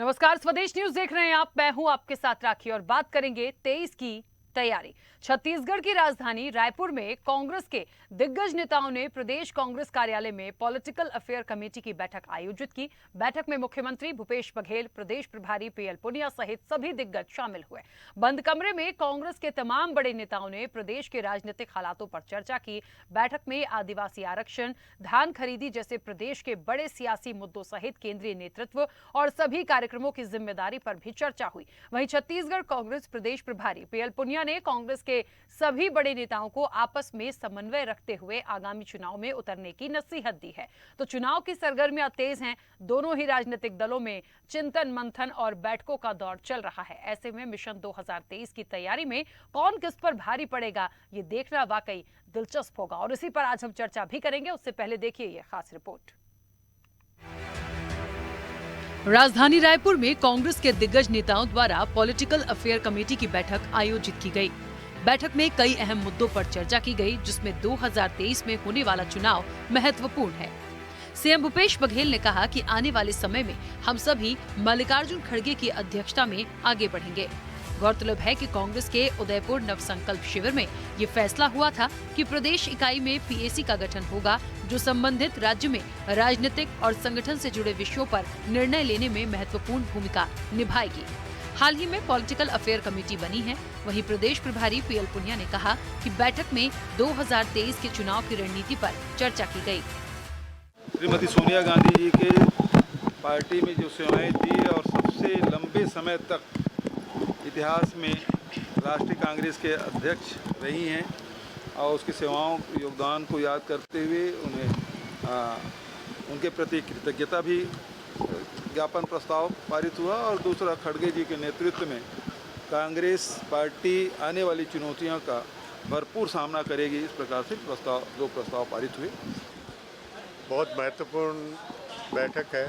नमस्कार, स्वदेश न्यूज देख रहे हैं आप। मैं हूं आपके साथ राखी और बात करेंगे 23 की तैयारी। छत्तीसगढ़ की राजधानी रायपुर में कांग्रेस के दिग्गज नेताओं ने प्रदेश कांग्रेस कार्यालय में पॉलिटिकल अफेयर कमेटी की बैठक आयोजित की। बैठक में मुख्यमंत्री भूपेश बघेल, प्रदेश प्रभारी पीएल पुनिया सहित सभी दिग्गज शामिल हुए। बंद कमरे में कांग्रेस के तमाम बड़े नेताओं ने प्रदेश के राजनीतिक हालातों पर चर्चा की। बैठक में आदिवासी आरक्षण, धान खरीदी जैसे प्रदेश के बड़े सियासी मुद्दों सहित केंद्रीय नेतृत्व और सभी कार्यक्रमों की जिम्मेदारी पर भी चर्चा हुई। वहीं छत्तीसगढ़ कांग्रेस प्रदेश प्रभारी पीएल पुनिया ने कांग्रेस के सभी बड़े नेताओं को आपस में समन्वय रखते हुए आगामी चुनाव में उतरने की नसीहत दी है। तो चुनाव की सरगर्मियां तेज हैं। दोनों ही राजनीतिक दलों में चिंतन मंथन और बैठकों का दौर चल रहा है। ऐसे में मिशन 2023 की तैयारी में कौन किस पर भारी पड़ेगा, ये देखना वाकई दिलचस्प होगा और इसी पर आज हम चर्चा भी करेंगे। उससे पहले देखिए ये खास रिपोर्ट। राजधानी रायपुर में कांग्रेस के दिग्गज नेताओं द्वारा पॉलिटिकल अफेयर कमेटी की बैठक आयोजित की गई। बैठक में कई अहम मुद्दों पर चर्चा की गई, जिसमें 2023 में होने वाला चुनाव महत्वपूर्ण है। सीएम भूपेश बघेल ने कहा कि आने वाले समय में हम सभी मल्लिकार्जुन खड़गे की अध्यक्षता में आगे बढ़ेंगे। गौरतलब है कि कांग्रेस के उदयपुर नवसंकल्प शिविर में ये फैसला हुआ था कि प्रदेश इकाई में पीएसी का गठन होगा, जो संबंधित राज्य में राजनीतिक और संगठन से जुड़े विषयों पर निर्णय लेने में महत्वपूर्ण भूमिका निभाएगी। हाल ही में पॉलिटिकल अफेयर कमेटी बनी है। वहीं प्रदेश प्रभारी पीएल पुनिया ने कहा कि बैठक में 2023 के चुनाव की रणनीति पर चर्चा की गई। श्रीमती सोनिया गांधी जी के पार्टी में जो सेवाएं दी और सबसे लंबे समय तक इतिहास में राष्ट्रीय कांग्रेस के अध्यक्ष रही हैं और उसकी सेवाओं योगदान को याद करते हुए उनके प्रति कृतज्ञता भी ज्ञापन प्रस्ताव पारित हुआ। और दूसरा, खड़गे जी के नेतृत्व में कांग्रेस पार्टी आने वाली चुनौतियों का भरपूर सामना करेगी, इस प्रकार से दो प्रस्ताव पारित हुए। बहुत महत्वपूर्ण बैठक है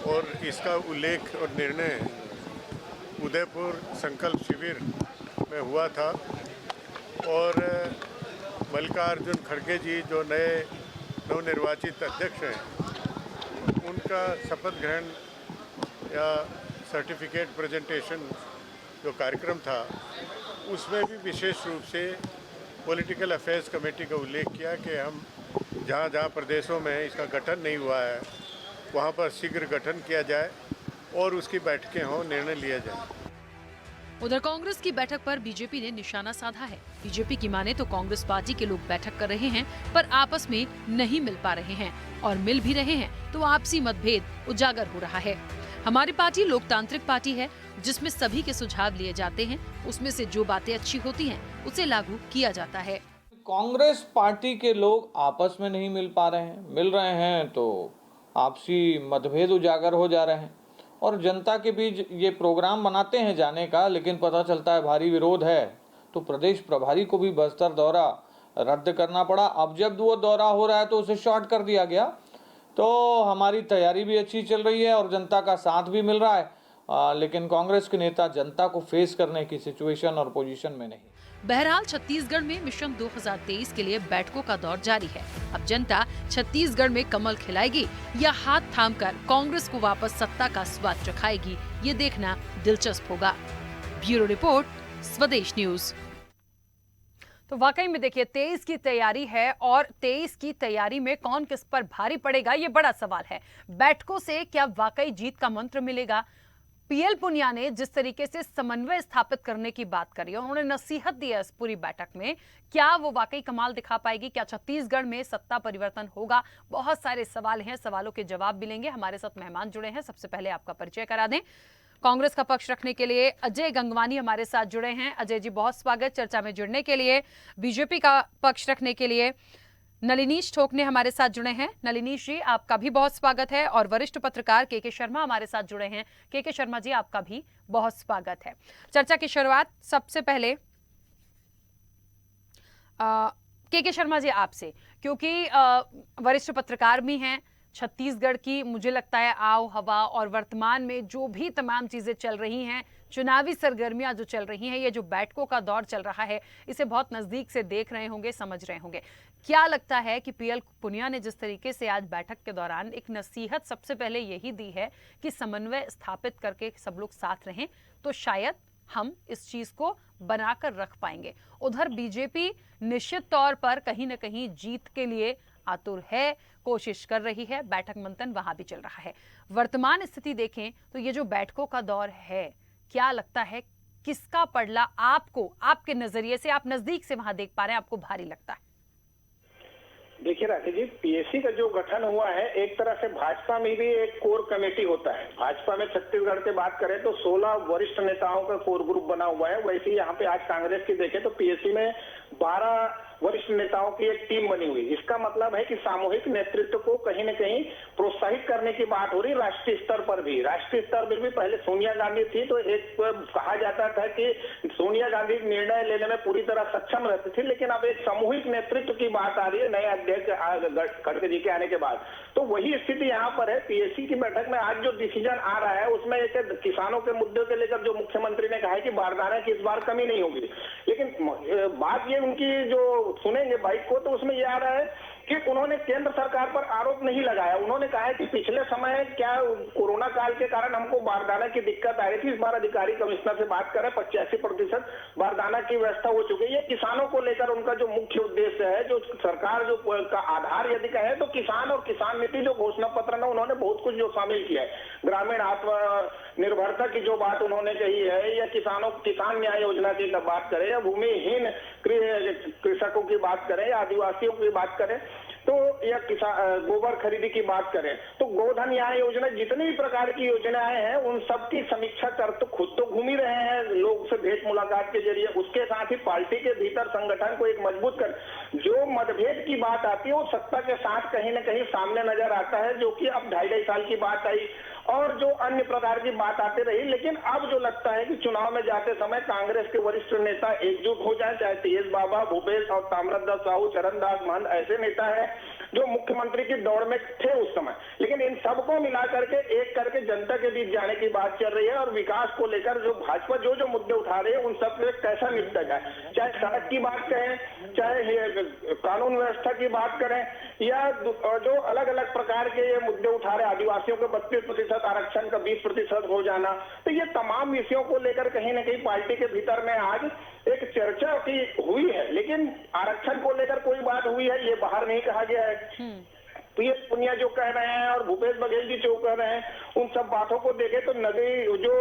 और इसका उल्लेख और निर्णय उदयपुर संकल्प शिविर में हुआ था और मल्लिकार्जुन खड़गे जी जो नए नवनिर्वाचित अध्यक्ष हैं, उनका शपथ ग्रहण या सर्टिफिकेट प्रेजेंटेशन जो कार्यक्रम था, उसमें भी विशेष रूप से पॉलिटिकल अफेयर्स कमेटी का उल्लेख किया कि हम जहाँ जहाँ प्रदेशों में इसका गठन नहीं हुआ है वहाँ पर शीघ्र गठन किया जाए और उसकी बैठकें हों, निर्णय लिया जाए। उधर कांग्रेस की बैठक पर बीजेपी ने निशाना साधा है। बीजेपी की माने तो कांग्रेस पार्टी के लोग बैठक कर रहे हैं, पर आपस में नहीं मिल पा रहे हैं और मिल भी रहे हैं तो आपसी मतभेद उजागर हो रहा है। हमारी पार्टी लोकतांत्रिक पार्टी है, जिसमें सभी के सुझाव लिए जाते हैं। उसमें से जो बातें अच्छी होती हैं उसे लागू किया जाता है। कांग्रेस पार्टी के लोग आपस में नहीं मिल पा रहे हैं, मिल रहे हैं तो आपसी मतभेद उजागर हो जा रहे हैं और जनता के बीच ये प्रोग्राम बनाते हैं जाने का, लेकिन पता चलता है भारी विरोध है। तो प्रदेश प्रभारी को भी बस्तर दौरा रद्द करना पड़ा। अब जब वो दौरा हो रहा है तो उसे शॉर्ट कर दिया गया। तो हमारी तैयारी भी अच्छी चल रही है और जनता का साथ भी मिल रहा है, लेकिन कांग्रेस के नेता जनता को फेस करने की सिचुएशन और पोजीशन में नहीं। बहरहाल छत्तीसगढ़ में मिशन 2023 के लिए बैठकों का दौर जारी है। अब जनता छत्तीसगढ़ में कमल खिलाएगी या हाथ थामकर कांग्रेस को वापस सत्ता का स्वाद चखाएगी, ये देखना दिलचस्प होगा। ब्यूरो रिपोर्ट, स्वदेश न्यूज। तो वाकई में देखिए 23 की तैयारी है और 23 की तैयारी में कौन किस पर भारी पड़ेगा, ये बड़ा सवाल है। बैठकों से क्या वाकई जीत का मंत्र मिलेगा? पीएल पुनिया ने जिस तरीके से समन्वय स्थापित करने की बात करी और उन्होंने नसीहत दी है इस पूरी बैठक में, क्या वो वाकई कमाल दिखा पाएगी? क्या छत्तीसगढ़ में सत्ता परिवर्तन होगा? बहुत सारे सवाल हैं, सवालों के जवाब मिलेंगे। हमारे साथ मेहमान जुड़े हैं। सबसे पहले आपका परिचय करा दें। कांग्रेस का पक्ष रखने के लिए अजय गंगवानी हमारे साथ जुड़े हैं। अजय जी, बहुत स्वागत चर्चा में जुड़ने के लिए। बीजेपी का पक्ष रखने के लिए नलिनीश ठोकने हमारे साथ जुड़े हैं। नलिनीश जी, आपका भी बहुत स्वागत है। और वरिष्ठ पत्रकार के शर्मा हमारे साथ जुड़े हैं। के शर्मा जी, आपका भी बहुत स्वागत है। चर्चा की शुरुआत सबसे पहले के शर्मा जी आपसे, क्योंकि वरिष्ठ पत्रकार भी हैं। छत्तीसगढ़ की मुझे लगता है आओ हवा और वर्तमान में जो भी तमाम चीजें चल रही हैं, चुनावी सरगर्मियां जो चल रही हैं, ये जो बैठकों का दौर चल रहा है, इसे बहुत नजदीक से देख रहे होंगे, समझ रहे होंगे। क्या लगता है कि पीएल पुनिया ने जिस तरीके से आज बैठक के दौरान एक नसीहत सबसे पहले यही दी है कि समन्वय स्थापित करके सब लोग साथ रहें, तो शायद हम इस चीज को बनाकर रख पाएंगे। उधर बीजेपी निश्चित तौर पर कहीं ना कहीं जीत के लिए आतुर है, कोशिश कर रही है, बैठक मंथन वहां भी चल रहा है। वर्तमान स्थिति देखें तो ये जो बैठकों का दौर है, क्या लगता है किसका पड़ला आपको, आपके नजरिए से, आप नजदीक से वहां देख पा रहे हैं, आपको भारी लगता है? देखिए राकेश जी, पीएससी का जो गठन हुआ है, एक तरह से भाजपा में भी एक कोर कमेटी होता है। भाजपा में छत्तीसगढ़ की बात करें तो 16 वरिष्ठ नेताओं का कोर ग्रुप बना हुआ है। वैसे ही यहाँ पे आज कांग्रेस की देखें तो पीएससी में 12 वरिष्ठ नेताओं की एक टीम बनी हुई। इसका मतलब है कि सामूहिक नेतृत्व को कहीं न कहीं प्रोत्साहित करने की बात हो रही राष्ट्रीय स्तर पर भी। राष्ट्रीय स्तर पर भी पहले सोनिया गांधी थी तो एक कहा जाता था कि सोनिया गांधी निर्णय लेने में पूरी तरह सक्षम रहती थी, लेकिन अब एक सामूहिक नेतृत्व की बात आ रही है नए अध्यक्ष खड़गे जी के आने के बाद। तो वही स्थिति यहाँ पर है। पीएससी की बैठक में आज जो डिसीजन आ रहा है उसमें एक किसानों के मुद्दे को लेकर जो मुख्यमंत्री ने कहा है कि बारदाने की इस बार कमी नहीं होगी, लेकिन बात ये उनकी जो सुनेंगे बाइक को तो उसमें ये आ रहा है कि उन्होंने केंद्र सरकार पर आरोप नहीं लगाया। उन्होंने कहा है कि पिछले समय क्या कोरोना काल के कारण हमको बारदाना की दिक्कत आ रही थी, इस बार अधिकारी कमिश्नर से बात करें 85% बारदाना की व्यवस्था हो चुकी है। ये किसानों को लेकर उनका जो मुख्य उद्देश्य है, जो सरकार जो का आधार यदि कहे तो किसान और किसान नीति जो घोषणा पत्र में उन्होंने बहुत कुछ जो शामिल किया है, ग्रामीण आत्मनिर्भरता की जो बात उन्होंने कही है, या किसान न्याय योजना की बात करें, या भूमिहीन कृषकों की बात करें, या आदिवासियों की बात करें, तो या गोबर खरीदी की बात करें, तो गोधन न्याय योजना, जितनी भी प्रकार की योजनाएं हैं उन सब की समीक्षा कर तो खुद तो घूम ही रहे हैं लोग से भेंट मुलाकात के जरिए। उसके साथ ही पार्टी के भीतर संगठन को एक मजबूत कर, जो मतभेद की बात आती है वो सत्ता के साथ कहीं ना कहीं सामने नजर आता है, जो कि अब 2.5 साल की बात आई और जो अन्य प्रकार की बात आती रही। लेकिन अब जो लगता है कि चुनाव में जाते समय कांग्रेस के वरिष्ठ नेता एकजुट हो जाए, चाहे तेज बाबा, भूपेश और ताम्रध्वज साहू, चरणदास महंत ऐसे नेता है जो मुख्यमंत्री की दौड़ में थे उस समय, लेकिन इन सबको मिला करके एक करके जनता के बीच जाने की बात चल रही है। और विकास को लेकर जो भाजपा जो मुद्दे उठा रही है उन सब से कैसा निपटा जाए, चाहे सड़क की बात करें, चाहे कानून व्यवस्था की बात करें, या जो अलग अलग प्रकार के ये मुद्दे उठा रहे, आदिवासियों को 32% आरक्षण का 20% हो जाना, तो ये तमाम विषयों को लेकर कहीं ना कहीं पार्टी के भीतर में आज एक चर्चा की हुई है, लेकिन आरक्षण को लेकर कोई बात हुई है ये बाहर नहीं कहा गया है। पीएल पुनिया जो कह रहे हैं और भूपेश बघेल जी जो कह रहे हैं, उन सब बातों को देखे तो नदी जो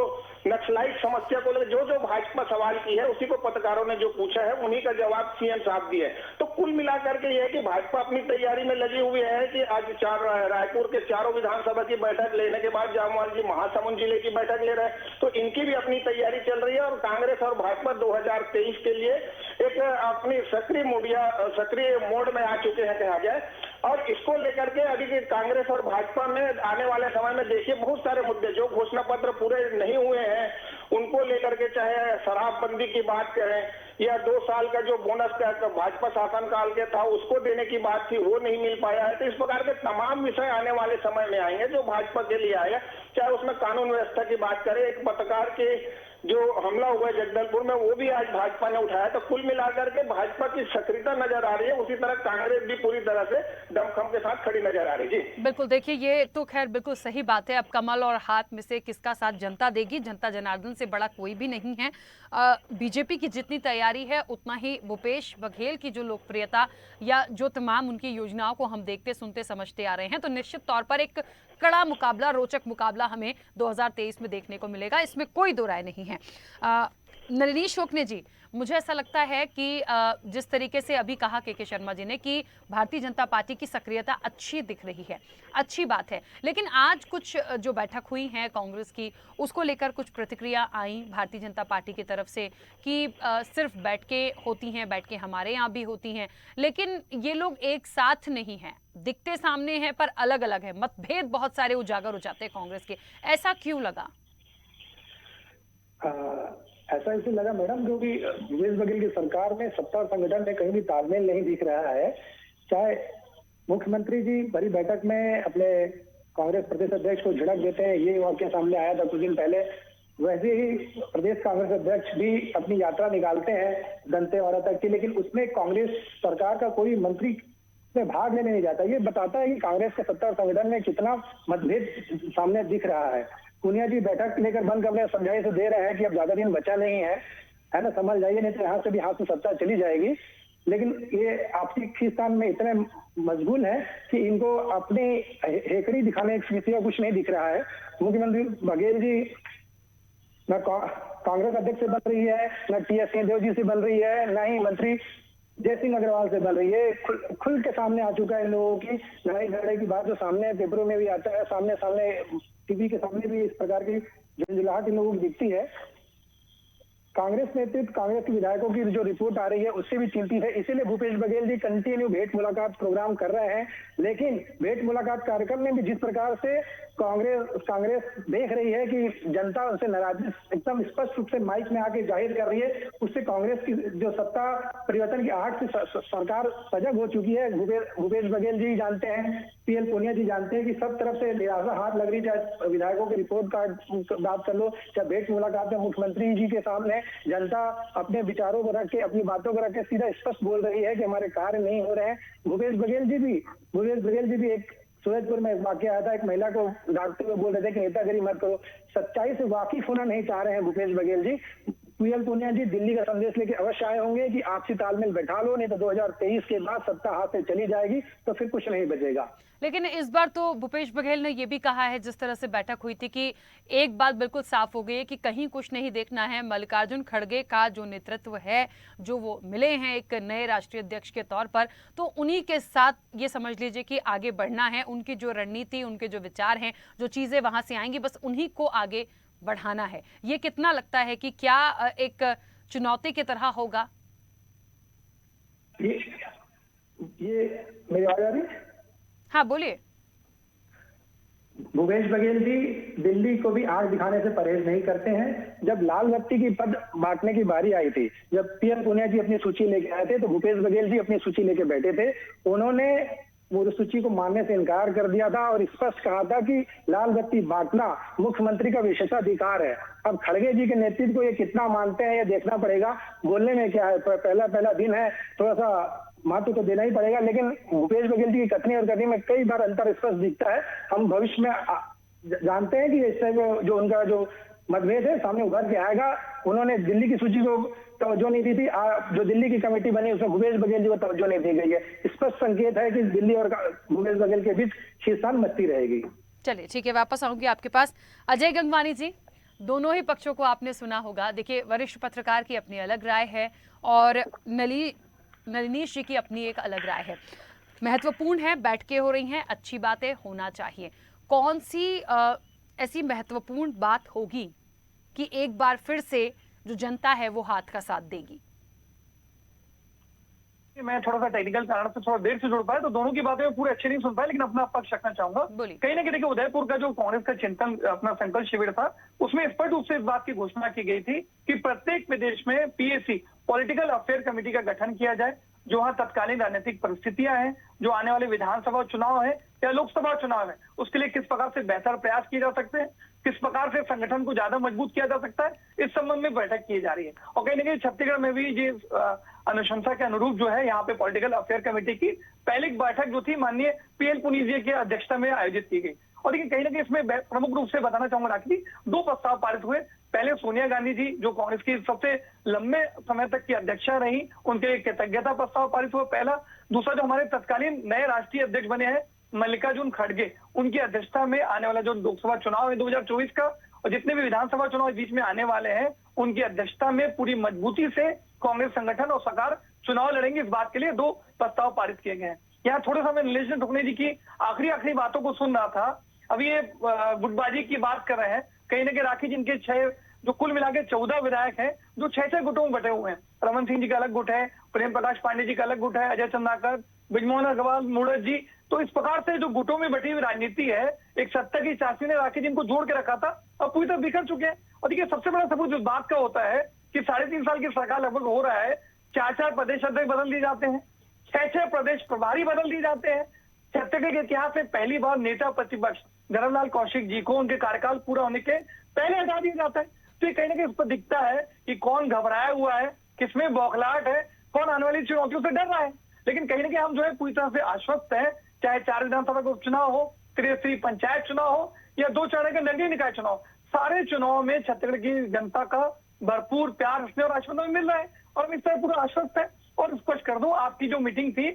नक्सलाइट समस्या को लेकर जो भाजपा सवाल की है उसी को पत्रकारों ने जो पूछा है उन्हीं का जवाब सीएम साहब दिए। तो कुल मिलाकर के यह है कि भाजपा अपनी तैयारी में लगी हुई है कि आज रायपुर के चारों विधानसभा की बैठक लेने के बाद जामवाल जी महासमुंद जिले की बैठक ले रहे हैं, तो इनकी भी अपनी तैयारी चल रही है। और कांग्रेस और भाजपा 2023 के लिए एक अपनी सक्रिय मोड में आ चुके हैं कहा जाए। और इसको लेकर के अभी कांग्रेस और भाजपा में आने वाले समय में देखिए बहुत सारे मुद्दे जो घोषणा पत्र पूरे नहीं हुए हैं उनको लेकर के, चाहे शराबबंदी की बात करें या 2 साल का जो बोनस का भाजपा शासनकाल के था उसको देने की बात थी वो नहीं मिल पाया है। तो इस प्रकार के तमाम विषय आने वाले समय में आएंगे जो भाजपा के लिए आएगा। चाहे उसमें कानून व्यवस्था की बात करें, एक पत्रकार के जो हमला हुआ है जगदलपुर में वो भी आज भाजपा ने उठाया। तो कुल मिलाकर के भाजपा की सक्रियता नजर आ रही है, उसी तरह कांग्रेस भी पूरी तरह से दमखम के साथ खड़ी नजर आ रही है। जी बिल्कुल, देखिए ये तो खैर बिल्कुल सही बात है। अब कमल और हाथ में से किसका साथ जनता देगी, जनता जनार्दन से बड़ा कोई भी नहीं है। बीजेपी की जितनी तैयारी है उतना ही भूपेश बघेल की जो लोकप्रियता या जो तमाम उनकी योजनाओं को हम देखते सुनते समझते आ रहे हैं, तो निश्चित तौर पर एक कड़ा मुकाबला, रोचक मुकाबला हमें 2023 में देखने को मिलेगा, इसमें कोई दो राय नहीं है। नलिनी शोकने जी, मुझे ऐसा लगता है कि जिस तरीके से अभी कहा के शर्मा जी ने कि भारतीय जनता पार्टी की सक्रियता अच्छी दिख रही है, अच्छी बात है, लेकिन आज कुछ जो बैठक हुई है कांग्रेस की उसको लेकर कुछ प्रतिक्रिया आई भारतीय जनता पार्टी की तरफ से कि सिर्फ बैठकें होती हैं, बैठकें हमारे यहाँ भी होती हैं, लेकिन ये लोग एक साथ नहीं हैं, दिखते सामने हैं पर अलग अलग है, मतभेद बहुत सारे उजागर हो जाते हैं कांग्रेस के। ऐसा क्यों लगा? ऐसा इसलिए लगा मैडम क्योंकि भूपेश बघेल की सरकार में सत्ता और संगठन में कहीं भी तालमेल नहीं दिख रहा है। चाहे मुख्यमंत्री जी बड़ी बैठक में अपने कांग्रेस प्रदेश अध्यक्ष को झिड़क देते हैं, ये वाक्य सामने आया था कुछ दिन पहले वैसे ही प्रदेश कांग्रेस अध्यक्ष भी अपनी यात्रा निकालते हैं दंतेवाड़ा तक की, लेकिन उसमें कांग्रेस सरकार का कोई मंत्री में भाग लेने नहीं जाता। ये बताता है कि कांग्रेस के सत्ता संगठन में कितना मतभेद सामने दिख रहा है। पूनिया जी बैठक लेकर बंद कमरे समझाइश दे रहे हैं कि अब ज्यादा दिन बचा नहीं है ना, संभल जाइए नहीं तो यहाँ से भी हाथ से सत्ता चली जाएगी। लेकिन ये आपसी खींचतान में इतने मशगूल है कि इनको अपनी हेकड़ी दिखाने के सिवा कुछ नहीं दिख रहा है। मुख्यमंत्री बघेल जी न कांग्रेस अध्यक्ष से बन रही है, न टी.एस. सिंहदेव जी से बन रही है, न ही मंत्री जय सिंह अग्रवाल से बन रही है। खुल के सामने आ चुका है इन लोगों की लड़ाई झगड़े की बात, जो सामने पेपरों में भी आता है, सामने टीवी के सामने भी इस प्रकार की झुंझुलाहट इन लोगों की दिखती है। कांग्रेस नेतृत्व, कांग्रेस के विधायकों की जो रिपोर्ट आ रही है उससे भी चिंतित है। इसीलिए भूपेश बघेल जी कंटिन्यू भेंट मुलाकात प्रोग्राम कर रहे हैं। लेकिन भेंट मुलाकात कार्यक्रम में भी जिस प्रकार से कांग्रेस देख रही है कि जनता उनसे नाराजगी एकदम स्पष्ट रूप से माइक में आके जाहिर कर रही है, उससे कांग्रेस की जो सत्ता परिवर्तन की आहट से सरकार सजग हो चुकी है। भूपेश बघेल जी जानते हैं, पीएल पूनिया जी जानते हैं कि सब तरफ से निराशा हाथ लग रही है। चाहे विधायकों की रिपोर्ट कार्ड बात कर लो, चाहे भेंट मुलाकात में मुख्यमंत्री जी के सामने जनता अपने विचारों को रख के, अपनी बातों को रख के सीधा स्पष्ट बोल रही है कि हमारे कार्य नहीं हो रहे हैं। भूपेश बघेल जी भी एक सूरजपुर में एक वाकया आया था, एक महिला को डांटते हुए बोल रहे थे कि नेतागिरी मत करो। सच्चाई से वाकिफ होना नहीं चाह रहे हैं भूपेश बघेल जी। पीएल पूनिया जी दिल्ली का संदेश लेके अवश्य आए होंगे कि आपसी तालमेल बैठा लो, नहीं तो 2023 के बाद सत्ता हाथ से चली जाएगी तो फिर कुछ नहीं बचेगा। लेकिन इस बार तो भूपेश बघेल ने यह भी कहा है, जिस तरह से बैठक हुई थी, कि एक बात बिल्कुल साफ हो गई है कि कहीं कुछ नहीं देखना है। मल्लिकार्जुन खड़गे का जो नेतृत्व है, जो वो मिले हैं एक नए राष्ट्रीय अध्यक्ष के तौर पर, तो उन्हीं के साथ ये समझ लीजिए कि आगे बढ़ना है। उनकी जो रणनीति, उनके जो विचार हैं, जो चीजें वहां से आएंगी, बस उन्हीं को आगे बढ़ाना है। ये कितना लगता है कि क्या एक चुनौती की तरह होगा? ये मेरी आवाज आ रही है? हाँ बोलिए। भूपेश बघेल जी दिल्ली को भी आंख दिखाने से परहेज नहीं करते हैं। जब लाल बत्ती की पद बांटने की बारी आई थी, जब पीएल पूनिया जी अपनी सूची लेके आए थे, तो भूपेश बघेल जी अपनी सूची लेके बैठे थे। उन्होंने वो सूची को मानने से इनकार कर दिया था और स्पष्ट कहा था कि लाल बत्ती बांटना मुख्यमंत्री का विशेषाधिकार है। अब खड़गे जी के नेतृत्व को ये कितना मानते हैं ये देखना पड़ेगा। बोलने में क्या है, पहला दिन है, थोड़ा सा महत्व तो देना ही पड़ेगा। लेकिन भूपेश बघेल जी की कथनी और करनी में कई बार अंतर स्पष्ट दिखता है। हम भविष्य में जानते हैं कि इससे जो उनका जो मतभेद है सामने उभर के आएगा। उन्होंने दिल्ली की सूची को तवज्जो नहीं दी थी, जो दिल्ली की कमेटी बनी उसमें भूपेश बघेल जी को तवज्जो नहीं दी गई है। स्पष्ट संकेत है कि दिल्ली और भूपेश बघेल के बीच खींचतान मचती रहेगी। चलिए ठीक है, वापस आऊंगी आपके पास। अजय गंगवानी जी, दोनों ही पक्षों को आपने सुना होगा। देखिए, वरिष्ठ पत्रकार की अपनी अलग राय है और नलिनीश जी की अपनी एक अलग राय है। महत्वपूर्ण है, बैठकें हो रही हैं, अच्छी बातें होना चाहिए। कौन सी ऐसी महत्वपूर्ण बात होगी कि एक बार फिर से जो जनता है वो हाथ का साथ देगी? मैं थोड़ा सा टेक्निकल कारण से थोड़ा देर से जुड़ पाया, तो दोनों की बातें मैं पूरे अच्छे नहीं सुन पाया, लेकिन अपना पक्ष रखना चाहूंगा। कहीं ना कहीं देखिए, उदयपुर का जो कांग्रेस का चिंतन अपना संकल्प शिविर था, उसमें स्पष्ट रूप से इस बात की घोषणा की गई थी कि प्रत्येक प्रदेश में पीएसी पॉलिटिकल अफेयर कमेटी का गठन किया जाए। जो वहां तत्कालीन राजनीतिक परिस्थितियां हैं, जो आने वाले विधानसभा चुनाव है या लोकसभा चुनाव है, उसके लिए किस प्रकार से बेहतर प्रयास किए जा सकते हैं, किस प्रकार से संगठन को ज्यादा मजबूत किया जा सकता है, इस संबंध में बैठक की जा रही है। और कहीं ना कहीं छत्तीसगढ़ में भी ये अनुशंसा के अनुरूप जो है, यहाँ पे पॉलिटिकल अफेयर कमेटी की पहली बैठक जो थी माननीय पीएल पुनिया जी की अध्यक्षता में आयोजित की गई। और देखिए, कहीं ना कहीं इसमें प्रमुख रूप से बताना चाहूंगा राखी, 2 प्रस्ताव पारित हुए। पहले सोनिया गांधी जी, जो कांग्रेस की सबसे लंबे समय तक की अध्यक्षा रही, उनके कृतज्ञता प्रस्ताव पारित हुआ पहला। दूसरा, जो हमारे तत्कालीन नए राष्ट्रीय अध्यक्ष बने हैं मल्लिकार्जुन खड़गे, उनकी अध्यक्षता में आने वाला जो लोकसभा चुनाव है 2024 का, और जितने भी विधानसभा चुनाव बीच में आने वाले हैं, उनकी अध्यक्षता में पूरी मजबूती से कांग्रेस संगठन और सरकार चुनाव लड़ेंगे। इस बात के लिए 2 प्रस्ताव पारित किए गए हैं। यहाँ थोड़ा सा मैं नीलेश ढुकने जी की आखिरी बातों को सुन रहा था। अभी ये गुटबाजी की बात कर रहे हैं, कहीं ना कहीं राखी जिनके 6 जो कुल मिला के 14 विधायक हैं, जो 6 गुटों में बटे हुए हैं। रमन सिंह जी का अलग गुट है, प्रेम प्रकाश पांडे जी का अलग गुट है, अजय चंद्राकर, ब्रिजमोहन अग्रवाल, मूरत जी। तो इस प्रकार से जो गुटों में बटी हुई राजनीति है, एक सत्ता की चाशनी ने राखी जिनको जोड़ के रखा था, अब पूरी तरह बिखर चुके हैं। और देखिए, सबसे बड़ा सबूत इस बात का होता है कि 3.5 साल की सरकार लगभग हो रहा है, 4 प्रदेश अध्यक्ष बदल दिए जाते हैं, 6 प्रदेश प्रभारी बदल दिए जाते हैं। छत्तीसगढ़ के इतिहास में पहली बार नेता प्रतिपक्ष धर्मलाल कौशिक जी को उनके कार्यकाल पूरा होने के पहले हटा दिया जाता है। तो ये कहीं ना कहीं उस पर दिखता है कि कौन घबराया हुआ है, किसमें बौखलाहट है, कौन आने वाली चुनौतियों से डर रहा है। लेकिन कहीं ना कहीं हम जो है पूरी तरह से आश्वस्त है, चाहे 4 विधानसभा का उपचुनाव हो, त्रिस्तरीय पंचायत चुनाव हो या 2 चरण के नगरीय निकाय चुनाव, सारे चुनाव में छत्तीसगढ़ की जनता का भरपूर प्यार स्नेह और आशीर्वाद मिल रहा है और हम इस तरह पूरा आश्वस्त है। और स्पष्ट कर दूं, आपकी जो मीटिंग थी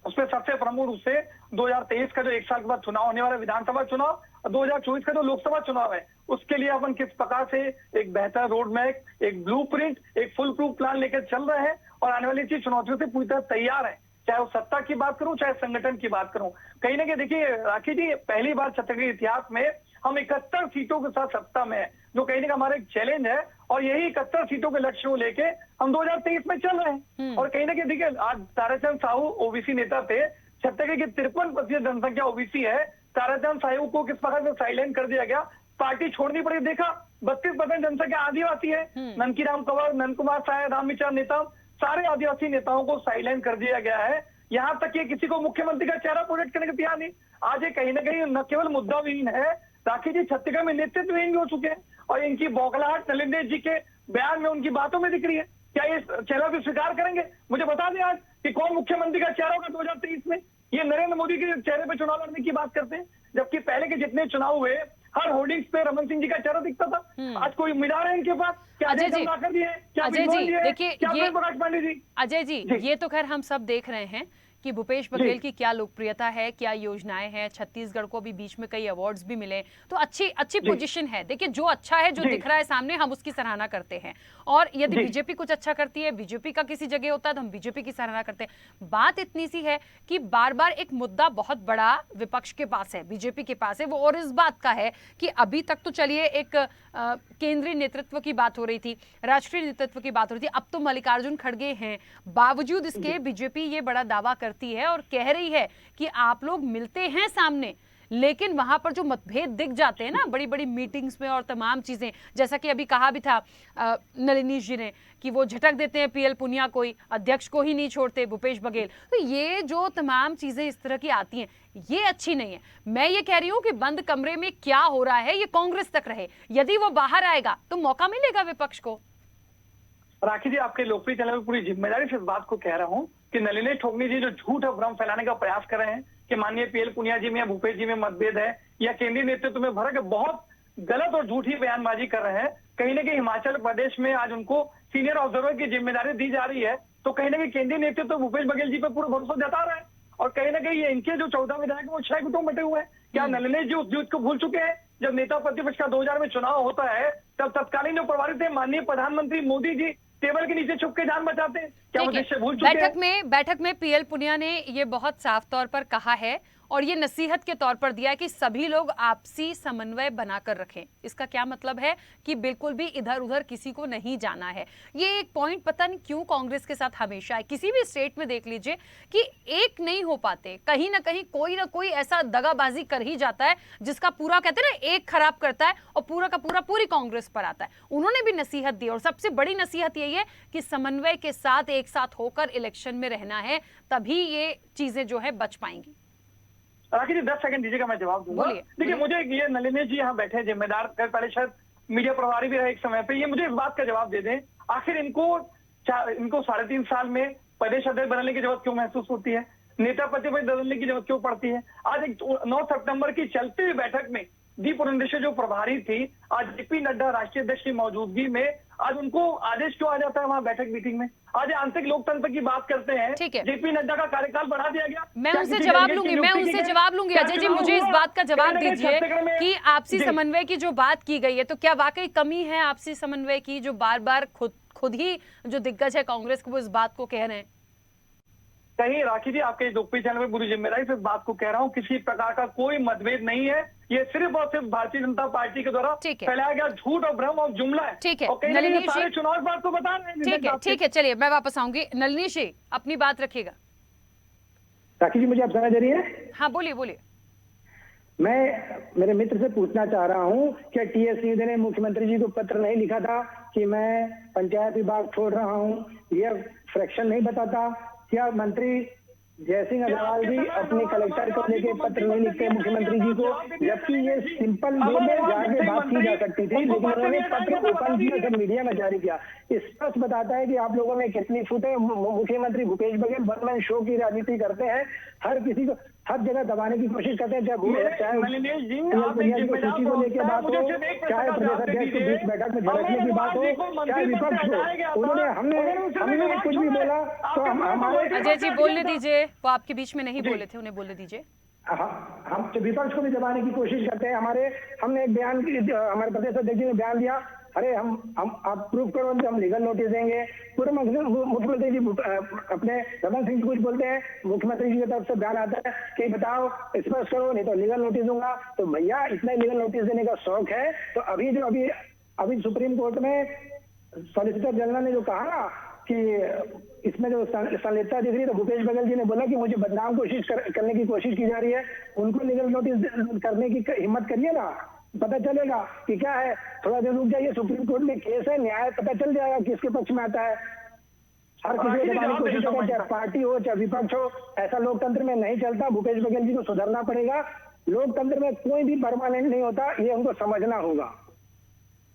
उसमें सबसे प्रमुख रूप से 2023 का जो 1 साल के बाद चुनाव होने वाला विधानसभा चुनाव और 2024 का जो लोकसभा चुनाव है, उसके लिए अपन किस प्रकार से एक बेहतर रोड मैप, एक ब्लूप्रिंट, एक फुल प्रूफ प्लान लेकर चल रहे हैं और आने वाली चुनौतियों से पूरी तरह तैयार है। चाहे वो सत्ता की बात करूं, चाहे संगठन की बात करूं, कहीं ना कहीं देखिए राखी जी, पहली बार छत्तीसगढ़ के इतिहास में हम 71 सीटों के साथ सत्ता में है, जो कहीं ना कहीं हमारा एक चैलेंज है और यही 71 सीटों के लक्ष्य को लेके हम 2023 में चल रहे हैं। और कहीं ना कहीं देखिए, आज ताराचंद साहू ओबीसी नेता थे, छत्तीसगढ़ की 53% जनसंख्या ओबीसी है, ताराचंद साहू को किस प्रकार से साइलेंट कर दिया गया, पार्टी छोड़नी पड़ी। देखा 32% जनसंख्या आदिवासी है, ननकीराम कंवर, नंद कुमार साय, रामविचार नेता, सारे आदिवासी नेताओं को साइलेंट कर दिया गया है। यहाँ तक कि किसी को मुख्यमंत्री का चेहरा प्रोजेक्ट करने का तैयार नहीं। आज ये कहीं ना कहीं न केवल मुद्दा विहीन है, राखी जी छत्तीसगढ़ में नेतृत्वहीन भी हो चुके हैं और इनकी बौखलाहट नलिन जी के बयान में, उनकी बातों में दिख रही है। क्या ये चेहरा भी स्वीकार करेंगे? मुझे बता दें आज कि कौन मुख्यमंत्री का चेहरा होगा 2023 में। ये नरेंद्र मोदी के चेहरे पर चुनाव लड़ने की बात करते हैं, जबकि पहले के जितने चुनाव हुए हर होर्डिंग्स पे रमन सिंह जी का चेहरा दिखता था। आज कोई उम्मीदवार है इनके पास? क्या अजय जी, देखिए अजय जी, ये तो खैर हम सब देख रहे हैं कि भूपेश बघेल की क्या लोकप्रियता है, क्या योजनाएं हैं, छत्तीसगढ़ को भी बीच में कई अवार्ड्स भी मिले, तो अच्छी पोजीशन है। देखिए जो अच्छा है, जो दिख रहा है सामने, हम उसकी सराहना करते हैं। और यदि बीजेपी कुछ अच्छा करती है, बीजेपी का किसी जगह होता है तो हम बीजेपी की सराहना करते हैं। बात इतनी सी है कि बार बार एक मुद्दा बहुत बड़ा विपक्ष के पास है, बीजेपी के पास है, वो और इस बात का है कि अभी तक तो चलिए एक केंद्रीय नेतृत्व की बात हो रही थी, राष्ट्रीय नेतृत्व की बात हो रही थी, अब तो मल्लिकार्जुन खड़गे हैं। बावजूद इसके बीजेपी ये बड़ा दावा करती है और कह रही है कि आप लोग मिलते हैं सामने, लेकिन वहां पर जो मतभेद दिख जाते हैं ना बड़ी बड़ी मीटिंग्स में और तमाम चीजें, जैसा कि अभी कहा भी था नलिनी जी ने कि वो झटक देते हैं पीएल पुनिया को ही, अध्यक्ष को ही नहीं छोड़ते भूपेश बघेल। तो ये जो तमाम चीजें इस तरह की आती हैं, ये अच्छी नहीं है। मैं ये कह रही हूं कि बंद कमरे में क्या हो रहा है ये कांग्रेस तक रहे, यदि वो बाहर आएगा तो मौका मिलेगा विपक्ष को। राखी जी, आपके लोकप्रिय चैनल में पूरी जिम्मेदारी से इस बात को कह रहा हूं कि नलिनी ठोकनी जी जो झूठ और भ्रम फैलाने का प्रयास कर रहे हैं कि माननीय पीएल पुनिया जी में या भूपेश जी में मतभेद है या केंद्रीय नेतृत्व में फर्क है, बहुत गलत और झूठी बयानबाजी कर रहे हैं। कहीं ना कहीं हिमाचल प्रदेश में आज उनको सीनियर ऑब्जर्वर की जिम्मेदारी दी जा रही है, तो कहीं ना कहीं केंद्रीय नेतृत्व भूपेश बघेल जी पे पूरा भरोसा जता रहा है। और कहीं ना कहीं ये इनके जो 14 विधायक वो 6 गुटों में बटे हुए हैं। क्या नलिनी जी उस युद्ध को भूल चुके हैं? जब नेता प्रतिपक्ष का 2000 में चुनाव होता है, तब तत्कालीन जो प्रभारी थे माननीय प्रधानमंत्री मोदी जी टेबल के नीचे छुप के जान बचाते हैं। क्या वो दृश्य भूल चुके हैं? बैठक में पीएल पुनिया ने ये बहुत साफ तौर पर कहा है और ये नसीहत के तौर पर दिया है कि सभी लोग आपसी समन्वय बनाकर रखें। इसका क्या मतलब है कि बिल्कुल भी इधर उधर किसी को नहीं जाना है। ये एक पॉइंट पता नहीं क्यों कांग्रेस के साथ हमेशा है, किसी भी स्टेट में देख लीजिए कि एक नहीं हो पाते, कहीं ना कहीं कोई ना कोई ऐसा दगाबाजी कर ही जाता है जिसका पूरा कहते हैं ना एक खराब करता है और पूरा का पूरा पूरी कांग्रेस पर आता है। उन्होंने भी नसीहत दी और सबसे बड़ी नसीहत यही है कि समन्वय के साथ एक साथ होकर इलेक्शन में रहना है, तभी ये चीजें जो है बच पाएंगी। राखी जी 10 सेकंड दीजिएगा, मैं जवाब दूंगा। देखिए मुझे ये नलिनी जी यहाँ बैठे जिम्मेदार, पहले शायद मीडिया प्रभारी भी रहे एक समय पे, ये मुझे इस बात का जवाब दे दें, आखिर इनको 3.5 साल में प्रदेश अध्यक्ष बनने की जरूरत क्यों महसूस होती है, नेता प्रतिपक्ष बदलने की जरूरत क्यों पड़ती है? आज 9 सितंबर की चलती हुई बैठक में दी पुरंदेश्वर जो प्रभारी थी, आज जेपी नड्डा राष्ट्रीय अध्यक्ष की मौजूदगी में आज उनको आदेश क्यों आ जाता है वहां बैठक मीटिंग में? आज आंतरिक लोकतंत्र की बात करते हैं, जेपी नड्डा का कार्यकाल बढ़ा दिया गया। मैं उनसे जवाब लूंगी अजय जी, मुझे इस बात का जवाब दीजिए कि आपसी समन्वय की जो बात की गई है, तो क्या वाकई कमी है आपसी समन्वय की, जो बार बार खुद ही जो दिग्गज है कांग्रेस को वो इस बात को कह रहे हैं? कहीं राखी जी, आपके लोकप्रिय चैनल में पूरी जिम्मेदारी से इस बात को कह रहा हूं, किसी प्रकार का कोई मतभेद नहीं है। ये सिर्फ और सिर्फ भारतीय जनता पार्टी के द्वारा फैलाया गया झूठ और भ्रम और जुमला है। ठीक है, और कहीं सारे चुनाव बात को बता रहे हैं। ठीक है, चलिए मैं वापस आऊंगी। नलिनी जी अपनी बात रखिएगा। राखी जी, मुझे आप समझ रही है? हाँ बोलिए। मैं मेरे मित्र से पूछना चाह रहा हूं कि टीएस सीधे ने मुख्यमंत्री जी को पत्र नहीं लिखा था कि मैं पंचायत विभाग छोड़ रहा हूं, यह फ्रैक्शन नहीं बताता? क्या मंत्री जयसिंह अग्रवाल जी अपने कलेक्टर को लेके पत्र नहीं लिखते मुख्यमंत्री जी को, जबकि ये सिंपल वे में जाके बात की जा सकती थी, लेकिन उन्होंने पत्र ओपन किया, सब मीडिया में जारी किया। स्पष्ट बताता है कि आप लोगों में कितनी फुट है। मुख्यमंत्री Bhupesh Baghel one man show की राजनीति करते हैं, हर किसी को हर जगह दबाने की कोशिश करते हैं, चाहे सूची को लेकर बात हो, चाहे प्रदेश अध्यक्ष के बीच बैठक में झड़कने की बात हो, चाहे विपक्ष हो। उन्होंने हमने कुछ भी बोला तो हमारे अजय जी बोलने दीजिए, वो आपके बीच में नहीं बोले थे, उन्हें बोलने दीजिए। हम विपक्ष को भी दबाने की कोशिश करते हैं। हमने एक बयान, हमारे प्रदेश अध्यक्ष ने बयान दिया, अरे हम आप प्रूफ करो तो हम लीगल नोटिस देंगे। पूर्व मुख्यमंत्री जी अपने रमन सिंह जी कुछ बोलते हैं, मुख्यमंत्री जी की तरफ से बयान आता है कि बताओ स्पष्ट करो, नहीं तो लीगल नोटिस दूंगा। तो भैया इतना लीगल नोटिस देने का शौक है तो अभी सुप्रीम कोर्ट में सॉलिसिटर जनरल ने जो कहा ना कि इसमें जो संलिप्तता दिख रही है, तो भूपेश बघेल जी ने बोला कि मुझे बदनाम करने की कोशिश की जा रही है, उनको लीगल नोटिस करने की हिम्मत करिए ना, पता चलेगा कि क्या है। थोड़ा देर रुक जाइए, सुप्रीम कोर्ट में केस है, न्याय पता चल जाएगा किसके पक्ष में आता है। हर किसी को दबाने की कोशिश करता है, चाहे पार्टी हो चाहे विपक्ष हो, ऐसा लोकतंत्र में नहीं चलता। भूपेश बघेल जी को सुधरना पड़ेगा। लोकतंत्र में कोई भी परमानेंट नहीं होता, ये हमको समझना होगा।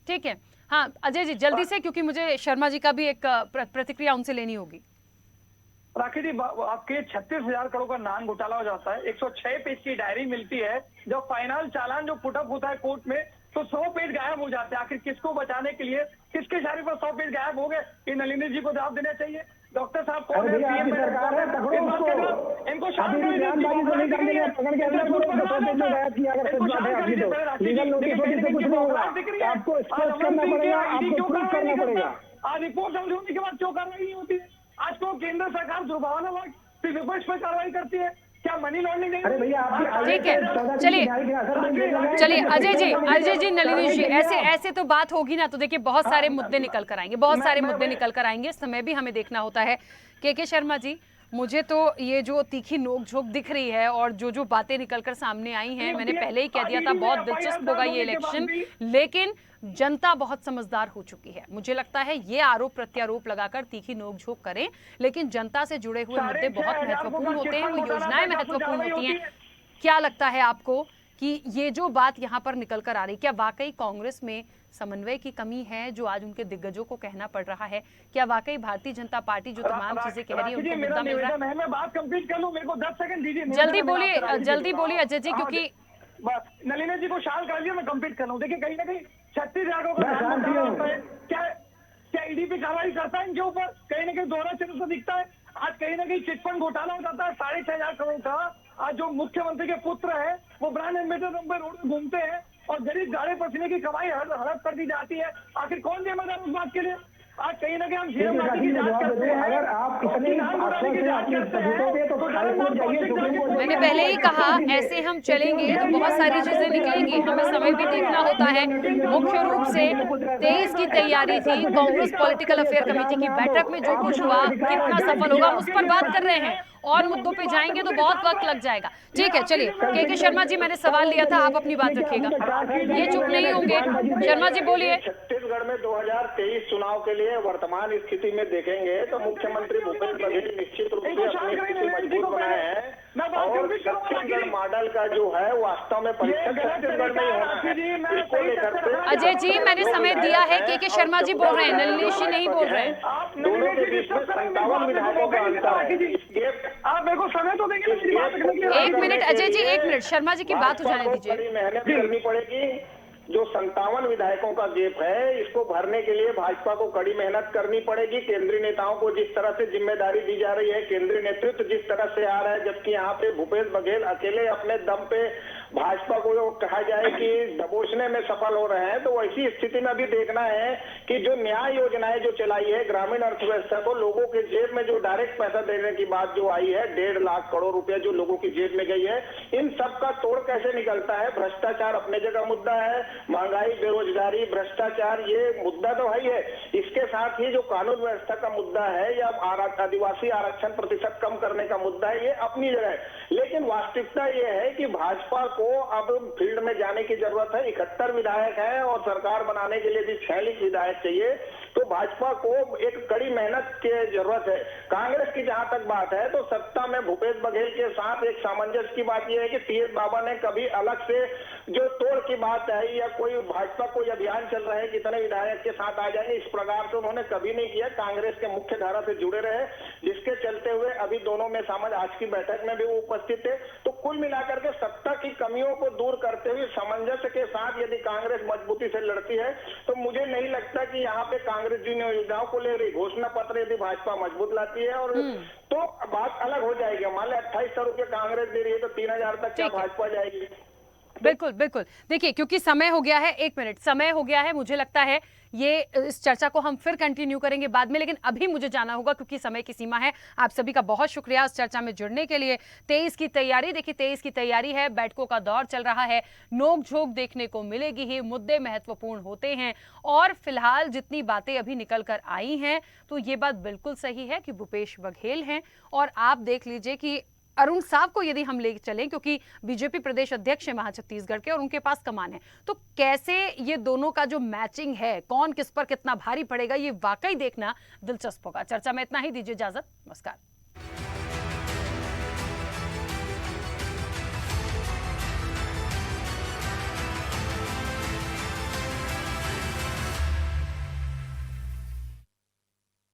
ठीक है, हाँ अजय जी जल्दी से, क्योंकि मुझे शर्मा जी का भी एक प्रतिक्रिया उनसे लेनी होगी। राखी जी, आपके 36,000 करोड़ का नान घोटाला हो जाता है, 106 पेज की डायरी मिलती है, जब फाइनल चालान जो पुटअप होता है कोर्ट में तो 100 पेज गायब हो जाते हैं। आखिर किसको बचाने के लिए, किसके इशारे पर 100 पेज गायब हो गए, ये नलिनी जी को जवाब देना चाहिए। डॉक्टर साहब कौन है, सरकार है, इनको शांत आज रिपोर्ट समझने के बाद क्यों कार्रवाई नहीं होती है? आज को केंद्र सरकार दुर्भावनापूर्ण विपक्ष पर कार्रवाई करती है, क्या मनी लॉन्ड्रिंग नहीं? ठीक है, चलिए अजय जी नलिनी जी, ऐसे तो बात होगी ना, तो देखिए बहुत सारे मुद्दे निकल कर आएंगे, बहुत सारे मुद्दे निकल कर आएंगे। समय भी हमें देखना होता है। के शर्मा जी, मुझे तो ये जो तीखी नोकझोंक दिख रही है और जो बातें निकलकर सामने आई हैं, मैंने पहले ही कह दिया था बहुत दिलचस्प होगा ये इलेक्शन, लेकिन जनता बहुत समझदार हो चुकी है। मुझे लगता है ये आरोप प्रत्यारोप लगाकर तीखी नोकझोंक करें, लेकिन जनता से जुड़े हुए मुद्दे बहुत महत्वपूर्ण होते हैं, वो योजनाएं महत्वपूर्ण होती हैं। क्या लगता है आपको कि ये जो बात यहाँ पर निकल कर आ रही, क्या वाकई कांग्रेस में समन्वय की कमी है जो आज उनके दिग्गजों को कहना पड़ रहा है? क्या वाकई भारतीय जनता पार्टी जो तमाम चीजें कह रही है उनको मुद्दा मिल रहा है? मैं बात कंप्लीट कर लूं, मेरे को 10 सेकंड दीजिए। जल्दी बोलिए अजय जी, क्योंकि बस नलिनी जी को शाल कर दिया, मैं कंप्लीट कर लूं। देखिए कहीं ना कहीं 36,000 का क्या ईडी पे कार्रवाई करता है इनके ऊपर? कहीं ना कहीं दोहरा चरित्र दिखता है। आज कहीं ना कहीं चिटफंड घोटाला हो जाता है 6,500 करोड़ का। आज जो मुख्यमंत्री के पुत्र है वो ब्रांड एम्बेसडर पे रोड में घूमते हैं और गरीब गाड़े पसीने की कमाई हड़प कर दी जाती है। आखिर कौन जिम्मेदार उस बात के लिए? आज कहीं ना कहीं हम अगर आप इतने मैंने पहले ही कहा, ऐसे हम चलेंगे तो बहुत सारी चीजें निकलेंगी, हमें समय भी देखना होता है। मुख्य रूप से 23 की तैयारी थी, कांग्रेस पॉलिटिकल अफेयर कमेटी की बैठक में जो कुछ हुआ कितना सफल होगा उस पर बात कर रहे हैं, और मुद्दों पे जाएंगे तो बहुत वक्त लग जाएगा। ठीक है, चलिए के शर्मा जी, मैंने सवाल लिया था, आप अपनी बात रखिएगा, ये चुप नहीं होंगे। शर्मा जी बोलिए। छत्तीसगढ़ में 2023 चुनाव के लिए वर्तमान स्थिति में देखेंगे तो मुख्यमंत्री भूपेश बघेल निश्चित रूप से अपनी स्थिति मजबूत बनाए हैं और छत्तीसगढ़ मॉडल का जो है वास्तव में परीक्षण छत्तीसगढ़ में होना है। इसको लेकर अजय जी मैंने समय दिया है, के शर्मा जी बोल रहे हैं, नलिनी जी नहीं बोल रहे हैं। दोनों के बीच में 57 विधायकों का अंतर है। आप मेरे को समय तो देंगे। एक मिनट अजय जी, एक मिनट, शर्मा जी की बात हो जाने दीजिए। मेहनत करनी पड़ेगी। जो 57 विधायकों का गैप है, इसको भरने के लिए भाजपा को कड़ी मेहनत करनी पड़ेगी। केंद्रीय नेताओं को जिस तरह से जिम्मेदारी दी जा रही है, केंद्रीय नेतृत्व जिस तरह से आ रहा है, जबकि यहाँ पे भूपेश बघेल अकेले अपने दम पे भाजपा को कहा जाए कि दबोचने में सफल हो रहे हैं, तो वैसी स्थिति में भी देखना है कि जो न्याय योजनाएं जो चलाई है ग्रामीण अर्थव्यवस्था को, लोगों के जेब में जो डायरेक्ट पैसा देने की बात जो आई है, 1.5 लाख करोड़ रुपया जो लोगों की जेब में गई है, इन सब का तोड़ कैसे निकलता है। भ्रष्टाचार अपने जगह मुद्दा है, महंगाई, बेरोजगारी, भ्रष्टाचार, ये मुद्दा तो है ही है। इसके साथ ही जो कानून व्यवस्था का मुद्दा है या आदिवासी आरक्षण प्रतिशत कम करने का मुद्दा है, ये अपनी जगह है। लेकिन वास्तविकता ये है कि भाजपा को अब फील्ड में जाने की जरूरत है। 71 विधायक है और सरकार बनाने के लिए भी 46 विधायक चाहिए। तो भाजपा को एक कड़ी मेहनत की जरूरत है। कांग्रेस की जहां तक बात है तो सत्ता में भूपेश बघेल के साथ एक सामंजस्य की बात यह है कि टीएस बाबा ने कभी अलग से जो तोड़ की बात है या कोई भाजपा कोई अभियान चल रहा है कितने विधायक के साथ आ जाएंगे, इस प्रकार से उन्होंने कभी नहीं किया। कांग्रेस के मुख्य धारा से जुड़े रहे, जिसके चलते हुए अभी दोनों में सामंजस्य, आज की बैठक में भी वो उपस्थित थे। तो कुल मिलाकर के सत्ता की कमियों को दूर करते हुए सामंजस्य के साथ यदि कांग्रेस मजबूती से लड़ती है तो मुझे नहीं लगता कि यहाँ पे कांग्रेस जिन योजनाओं को ले रही, घोषणा पत्र यदि भाजपा मजबूत लाती है और तो बात अलग हो जाएगी। मान लो 2800 रुपये कांग्रेस दे रही है तो 3000 तक क्या भाजपा जाएगी? बिल्कुल बिल्कुल। देखिए, क्योंकि समय हो गया है, 1 मिनट समय हो गया है, मुझे लगता है ये इस चर्चा को हम फिर कंटिन्यू करेंगे बाद में, लेकिन अभी मुझे जाना होगा क्योंकि समय की सीमा है। आप सभी का बहुत शुक्रिया इस चर्चा में जुड़ने के लिए। 23 की तैयारी, देखिए 23 की तैयारी है, बैठकों का दौर चल रहा है, नोक झोंक देखने को मिलेगी ही, मुद्दे महत्वपूर्ण होते हैं और फिलहाल जितनी बातें अभी निकल कर आई हैं तो ये बात बिल्कुल सही है कि भूपेश बघेल हैं और आप देख लीजिए कि अरुण साहब को यदि हम ले चलें, क्योंकि बीजेपी प्रदेश अध्यक्ष है वहां छत्तीसगढ़ के और उनके पास कमान है, तो कैसे ये दोनों का जो मैचिंग है, कौन किस पर कितना भारी पड़ेगा, ये वाकई देखना दिलचस्प होगा। चर्चा में इतना ही, दीजिए इजाजत, नमस्कार।